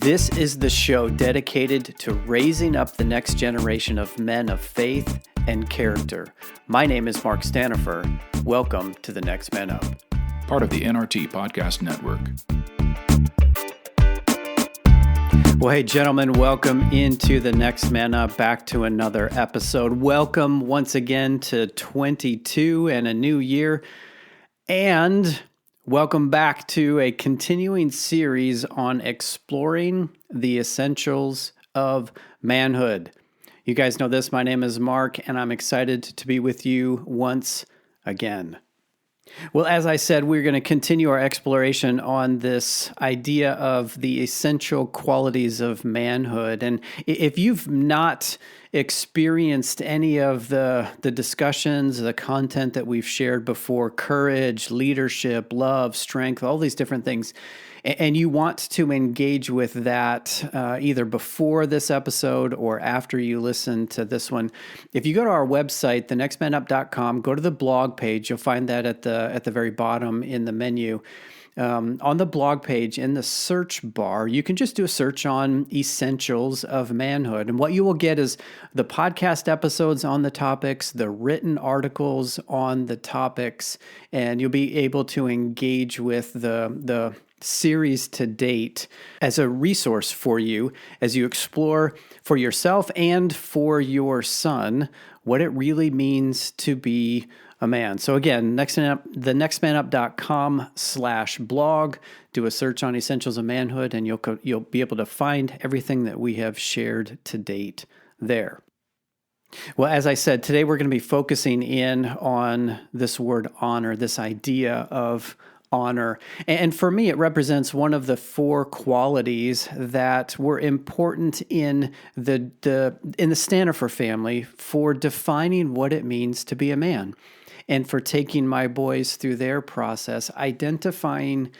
This is the show dedicated to raising up the next generation of men of faith and character. My name is Mark Stanifer. Welcome to the Next Man Up, part of the NRT Podcast Network. Well, hey, gentlemen, welcome into the Next Man Up, back to another episode. Welcome once again to 22 and a new year. And welcome back to a continuing series on exploring the essentials of manhood. You guys know this. My name is Mark, and I'm excited to be with you once again. Well, as I said, we're going to continue our exploration on this idea of the essential qualities of manhood. And if you've not experienced any of the discussions, the content that we've shared before, courage, leadership, love, strength, all these different things, and you want to engage with that either before this episode or after you listen to this one, if you go to our website, thenextmanup.com, go to the blog page, you'll find that at the very bottom in the menu. On the blog page, in the search bar, you can just do a search on essentials of manhood. And what you will get is the podcast episodes on the topics, the written articles on the topics, and you'll be able to engage with the series to date as a resource for you as you explore for yourself and for your son what it really means to be a man. So again, thenextmanup.com/blog, do a search on Essentials of Manhood, and you'll be able to find everything that we have shared to date there. Well, as I said, today we're going to be focusing in on this word honor, this idea of honor. And for me, it represents one of the four qualities that were important in the Stanifer family for defining what it means to be a man, and for taking my boys through their process, identifying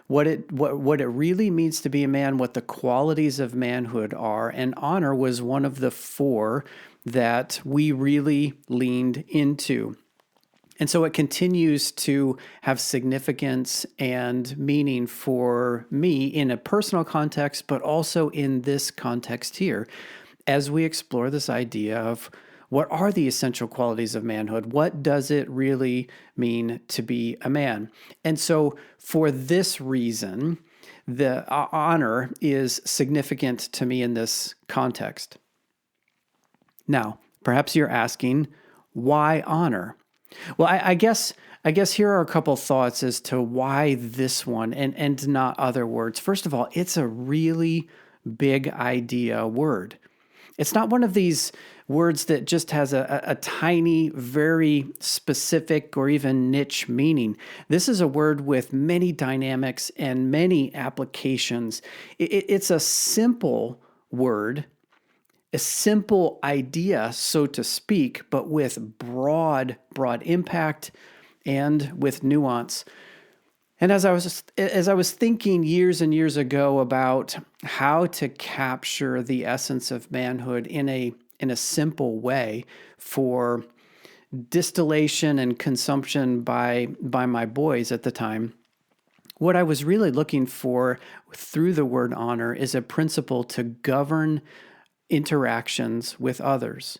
what it really means to be a man, what the qualities of manhood are. And honor was one of the four that we really leaned into. And so it continues to have significance and meaning for me in a personal context, but also in this context here, as we explore this idea of what are the essential qualities of manhood? What does it really mean to be a man? And so for this reason, the honor is significant to me in this context. Now, perhaps you're asking, why honor? Well, I guess here are a couple thoughts as to why this one and not other words. First of all, it's a really big idea word. It's not one of these words that just has a tiny, very specific or even niche meaning. This is a word with many dynamics and many applications. It's a simple word, a simple idea, so to speak, but with broad impact and with nuance. And as I was thinking years and years ago about how to capture the essence of manhood in a simple way for distillation and consumption by my boys at the time, what I was really looking for through the word honor is a principle to govern interactions with others,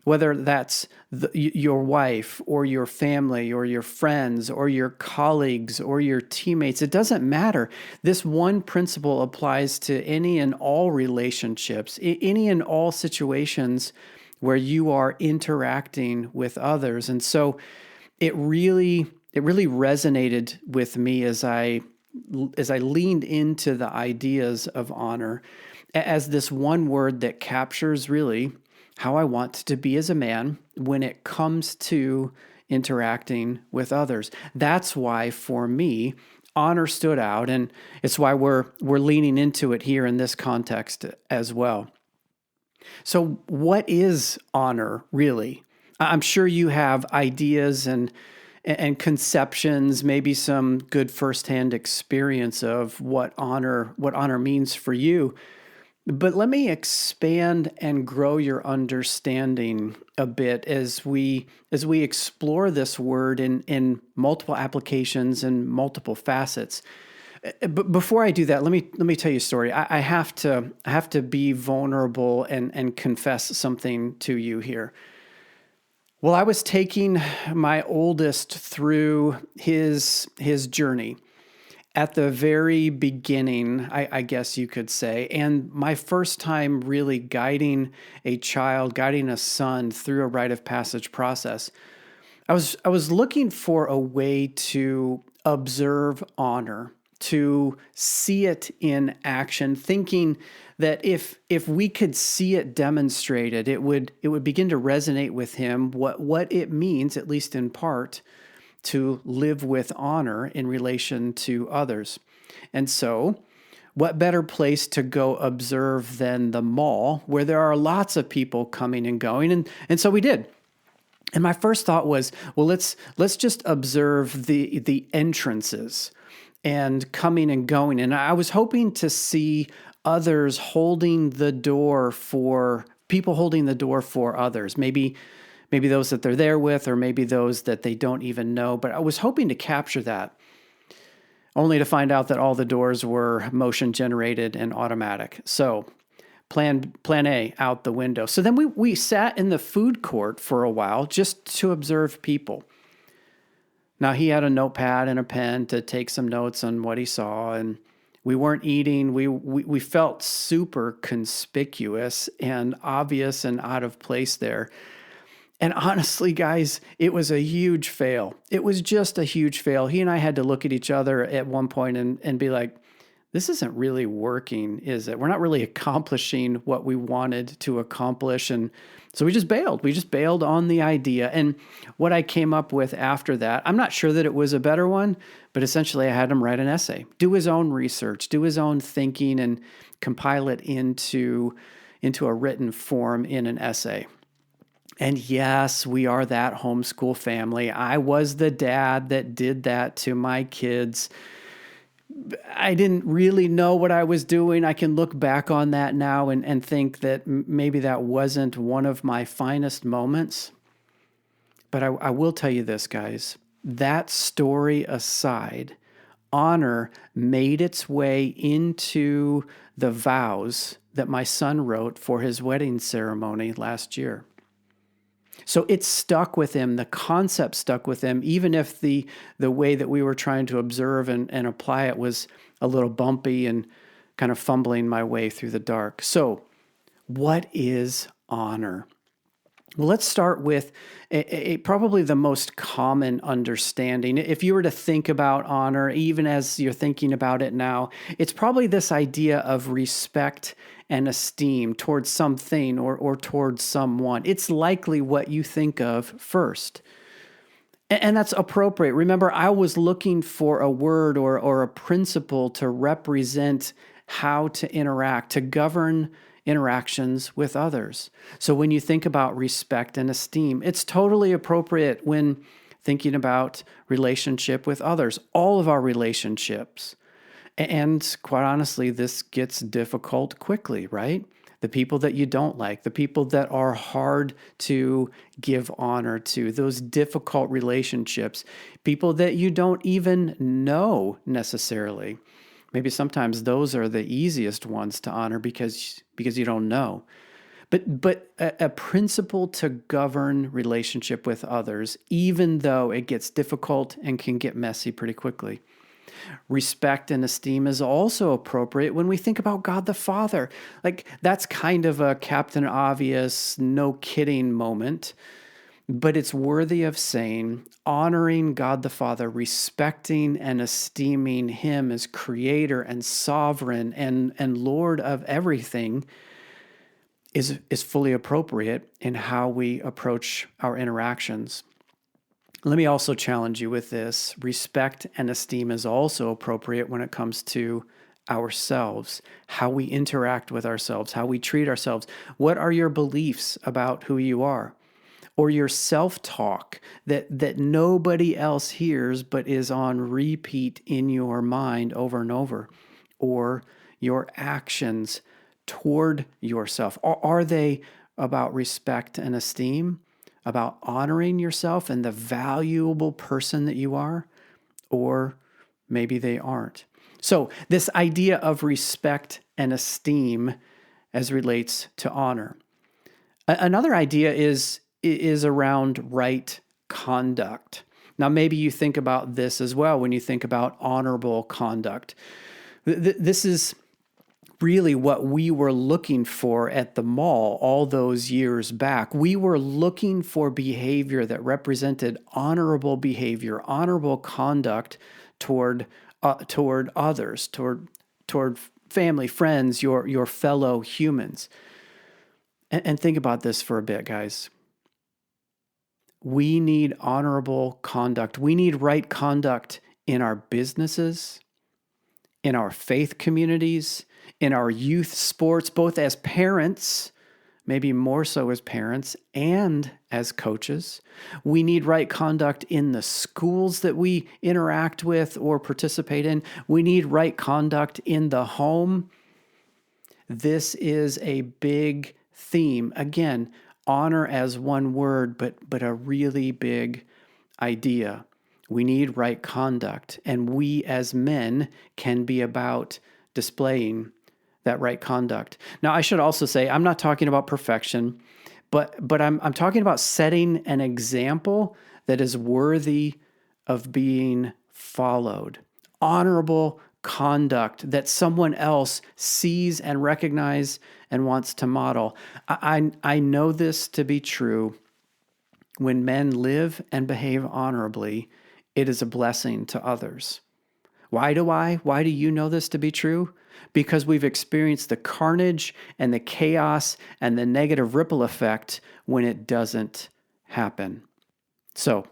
whether that's your wife or your family or your friends or your colleagues or your teammates. It doesn't matter. This one principle applies to any and all relationships, any and all situations where you are interacting with others. And so it really resonated with me as I leaned into the ideas of honor as this one word that captures really how I want to be as a man when it comes to interacting with others. That's why, for me, honor stood out, and it's why we're leaning into it here in this context as well. So what is honor really? I'm sure you have ideas and conceptions, maybe some good firsthand experience of what honor means for you. But let me expand and grow your understanding a bit as we explore this word in multiple applications and multiple facets. But before I do that, let me tell you a story. I have to be vulnerable and confess something to you here. Well, I was taking my oldest through his journey at the very beginning, I guess you could say, and my first time really guiding guiding a son through a rite of passage process. I was looking for a way to observe honor, to see it in action, thinking that if we could see it demonstrated, it would begin to resonate with him what it means, at least in part, to live with honor in relation to others. And so, what better place to go observe than the mall, where there are lots of people coming and going? And so we did. And my first thought was, well, let's just observe the entrances and coming and going. And I was hoping to see others holding the door for people holding the door for others. Maybe those that they're there with, or maybe those that they don't even know. But I was hoping to capture that, only to find out that all the doors were motion generated and automatic. So plan A out the window. So then we sat in the food court for a while just to observe people. Now, he had a notepad and a pen to take some notes on what he saw, and we weren't eating. We felt super conspicuous and obvious and out of place there. And honestly, guys, it was a huge fail. It was just a huge fail. He and I had to look at each other at one point and be like, this isn't really working, is it? We're not really accomplishing what we wanted to accomplish. And so we just bailed. We just bailed on the idea. And what I came up with after that, I'm not sure that it was a better one, but essentially I had him write an essay, do his own research, do his own thinking, and compile it into a written form in an essay. And yes, we are that homeschool family. I was the dad that did that to my kids. I didn't really know what I was doing. I can look back on that now and think that maybe that wasn't one of my finest moments. But I will tell you this, guys. That story aside, honor made its way into the vows that my son wrote for his wedding ceremony last year. So it stuck with him. The concept stuck with him, even if the way that we were trying to observe and apply it was a little bumpy and kind of fumbling my way through the dark. So what is honor? Well, let's start with probably the most common understanding. If you were to think about honor, even as you're thinking about it now, it's probably this idea of respect and esteem towards something or towards someone. It's likely what you think of first. And that's appropriate. Remember, I was looking for a word or a principle to represent how to interact, to govern interactions with others. So when you think about respect and esteem, it's totally appropriate when thinking about relationship with others, all of our relationships. And quite honestly, this gets difficult quickly, right? The people that you don't like, the people that are hard to give honor to, those difficult relationships, people that you don't even know necessarily. Maybe sometimes those are the easiest ones to honor because you don't know. But a principle to govern relationship with others, even though it gets difficult and can get messy pretty quickly. Respect and esteem is also appropriate when we think about God the Father. Like, that's kind of a Captain Obvious, no kidding moment. But it's worthy of saying, honoring God the Father, respecting and esteeming Him as creator and sovereign and Lord of everything is fully appropriate in how we approach our interactions. Let me also challenge you with this. Respect and esteem is also appropriate when it comes to ourselves, how we interact with ourselves, how we treat ourselves. What are your beliefs about who you are? Or your self-talk that nobody else hears but is on repeat in your mind over and over? Or your actions toward yourself? Are they about respect and esteem? About honoring yourself and the valuable person that you are? Or maybe they aren't. So this idea of respect and esteem as relates to honor. Another idea is around right conduct. Now, maybe you think about this as well when you think about honorable conduct. This is really what we were looking for at the mall all those years back. We were looking for behavior that represented honorable behavior, honorable conduct toward others, toward family, friends, your fellow humans. And think about this for a bit, guys. We need honorable conduct. We need right conduct in our businesses, in our faith communities, in our youth sports, both as parents, maybe more so as parents, and as coaches. We need right conduct in the schools that we interact with or participate in. We need right conduct in the home. This is a big theme. Again, honor as one word, but a really big idea. We need right conduct, and we as men can be about displaying that right conduct. Now, I should also say, I'm not talking about perfection, but I'm talking about setting an example that is worthy of being followed. Honorable conduct that someone else sees and recognizes and wants to model. I know this to be true. When men live and behave honorably, it is a blessing to others. Why do you know this to be true? Because we've experienced the carnage and the chaos and the negative ripple effect when it doesn't happen. So,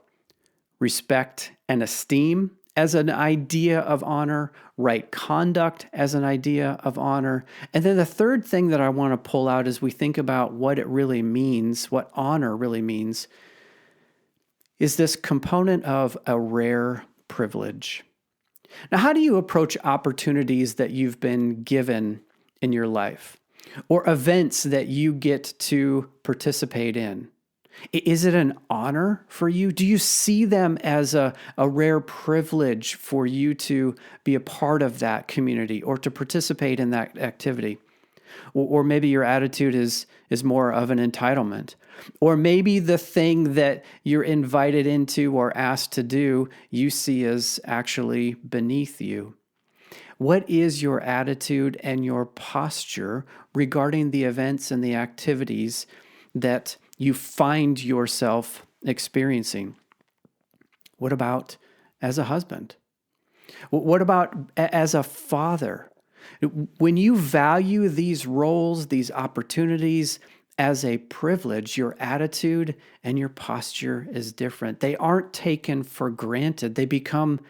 respect and esteem as an idea of honor, right conduct as an idea of honor. And then the third thing that I want to pull out as we think about what it really means, what honor really means, is this component of a rare privilege. Now, how do you approach opportunities that you've been given in your life or events that you get to participate in? Is it an honor for you? Do you see them as a rare privilege for you to be a part of that community or to participate in that activity? Or maybe your attitude is more of an entitlement. Or maybe the thing that you're invited into or asked to do, you see as actually beneath you. What is your attitude and your posture regarding the events and the activities that you find yourself experiencing? What about as a husband? What about as a father? When you value these roles, these opportunities as a privilege, your attitude and your posture is different. They aren't taken for granted. They become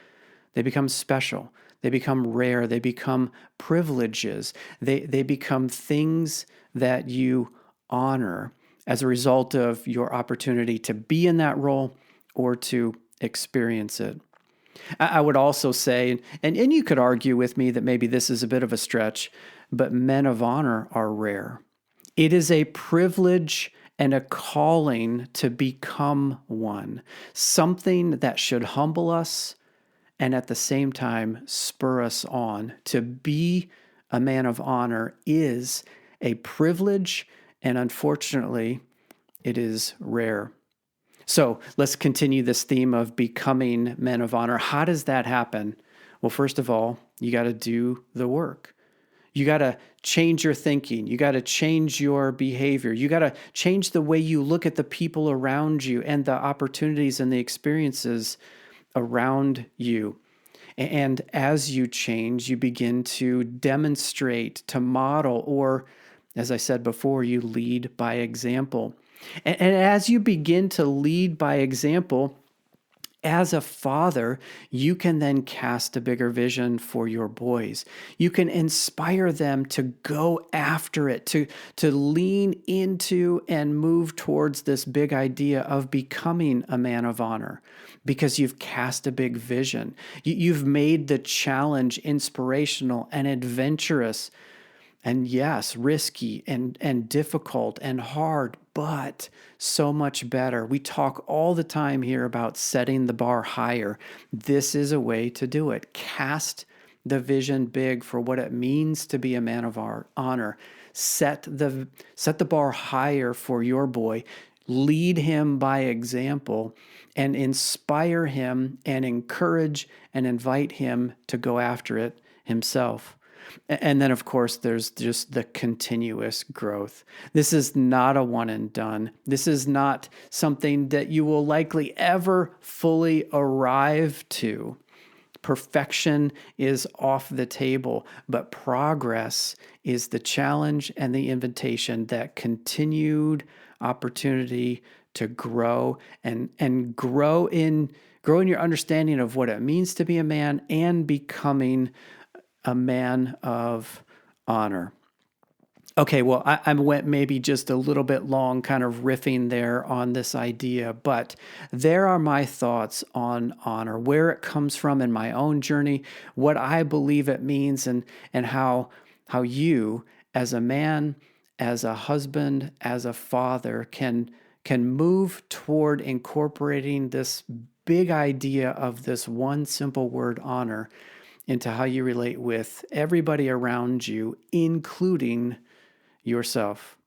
special. They become rare. They become privileges. They become things that you honor as a result of your opportunity to be in that role or to experience it. I would also say, and you could argue with me that maybe this is a bit of a stretch, but men of honor are rare. It is a privilege and a calling to become one, something that should humble us and at the same time spur us on. To be a man of honor is a privilege, and unfortunately, it is rare. So let's continue this theme of becoming men of honor. How does that happen? Well, first of all, you got to do the work. You got to change your thinking. You got to change your behavior. You got to change the way you look at the people around you and the opportunities and the experiences around you. And as you change, you begin to demonstrate, to model, or as I said before, you lead by example. And as you begin to lead by example, as a father, you can then cast a bigger vision for your boys. You can inspire them to go after it, to lean into and move towards this big idea of becoming a man of honor, because you've cast a big vision. You've made the challenge inspirational and adventurous. and yes, risky and difficult and hard, but so much better. We talk all the time here about setting the bar higher. This is a way to do it. Cast the vision big for what it means to be a man of honor. Set the bar higher for your boy. Lead him by example and inspire him and encourage and invite him to go after it himself. And then, of course, there's just the continuous growth. This is not a one and done. This is not something that you will likely ever fully arrive to. Perfection is off the table, but progress is the challenge and the invitation, that continued opportunity to grow and grow in your understanding of what it means to be a man and becoming a man of honor. Okay, well, I went maybe just a little bit long kind of riffing there on this idea, but there are my thoughts on honor, where it comes from in my own journey, what I believe it means, and how you, as a man, as a husband, as a father, can move toward incorporating this big idea of this one simple word, honor, into how you relate with everybody around you, including yourself.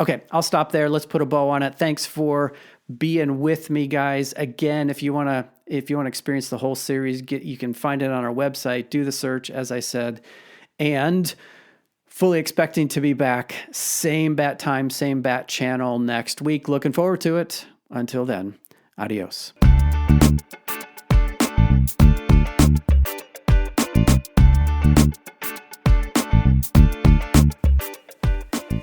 Okay, I'll stop there. Let's put a bow on it. Thanks for being with me, guys. Again, if you want to experience the whole series, you can find it on our website. Do the search, as I said, and fully expecting to be back, same bat time, same bat channel next week. Looking forward to it. Until then, adios.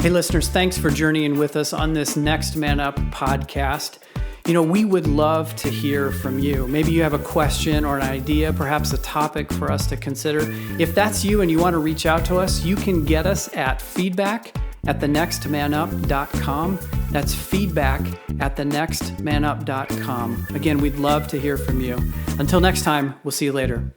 Hey listeners, thanks for journeying with us on this Next Man Up podcast. We would love to hear from you. Maybe you have a question or an idea, perhaps a topic for us to consider. If that's you and you want to reach out to us, you can get us at feedback@thenextmanup.com. That's feedback@thenextmanup.com. Again, we'd love to hear from you. Until next time, we'll see you later.